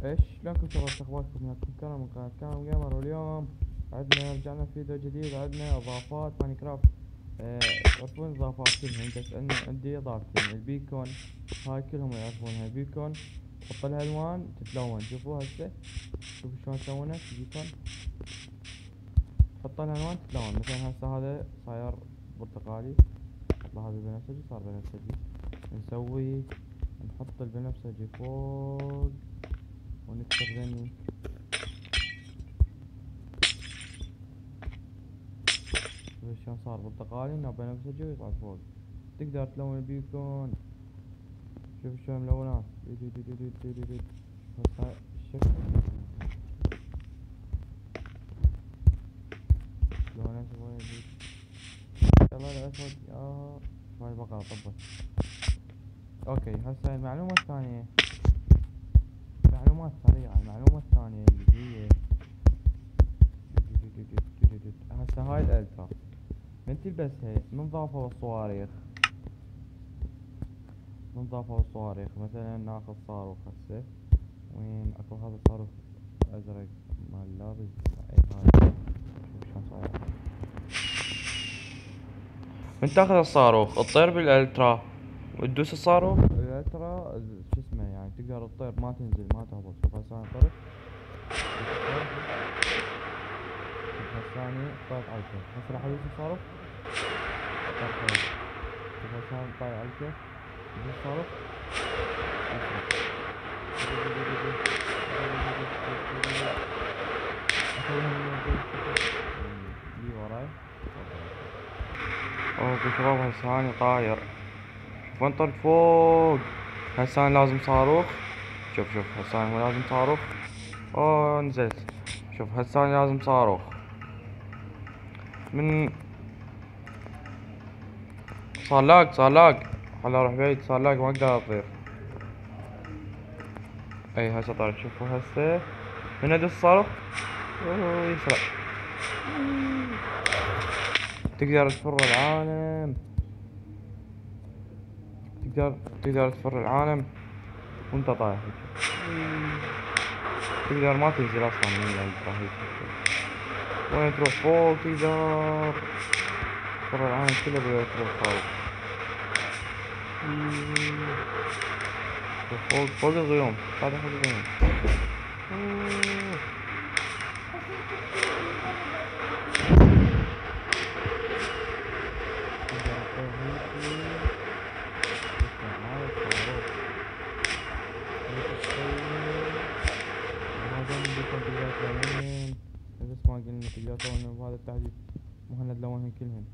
ايش شلونكم شباب، اخباركم؟ يعطيكم كرم من قناة كرم جيمر. واليوم رجعنا في فيديو جديد. عندنا اضافات ماينكرافت. تعرفون اضافات كلهم، بس عندي اضافتين. البيكون هاي كلهم يعرفونها. البيكون تحط لها الوان تتلون. شوفوا هسه، شوفوا شلون تلونت البيكون. تحط لها الوان تتلون. مثلا هسه هذا صاير برتقالي، نحط له هذا البنفسجي صار بنفسجي. نسوي نحط البنفسجي فوق ونكسر ذني. شوف شلون صار برتقالي انه بنفسجي ويصعد فوق. تقدر تلون البيكون. شوف شلون ملونات. شوف هسه الشكل لونه شوي يلا الاسود. هاي البقرة طبت. اوكي هسه المعلومة الثانية، معلومات سريعة. المعلومة الثانية اللي هي هسه هاي الالترا من تلبسها من ضافوا الصواريخ. من ضافوا الصواريخ مثلا ناخذ صاروخ هسه. وين اكو هذا الصاروخ ازرق مال لابس. اي هذا شوف شلون صاير. من تاخذ الصاروخ تطير بالالترا وتدوس الصاروخ الالترا شو اسمه يعني تقدر تطير ما تنزل ما تهبط. شوف هسه انا طرت. شوف هسه اني طلعت على الكيف. هسه راح ادوس الصاروخ طار فوق. شوف هسه انا طاير على الكيف ادوس الصاروخ. اللي وراي اوكي شباب هسه اني طاير. شوف وين طرت فوق. هسه انا لازم صاروخ. شوف هسه انا لازم صاروخ. نزلت. شوف هسه انا لازم صاروخ من صار لاق خل اروح بعيد. صار لاق ما اقدر اطير. اي هسه طرت. شوفوا هسه من ادوس الصاروخ يسرع. تقدر تفر العالم. تقدر تفر العالم وانت طايح هيك. تقدر ما تنزل اصلا من الالترا هيك. وين تروح فوق تقدر تفر العالم كله بالالترا الصاروخ. فوق الغيوم. طالع فوق الغيوم. بس ما قلنا تقدر تلون بهذا التحديث. مهند لونهن كلهن.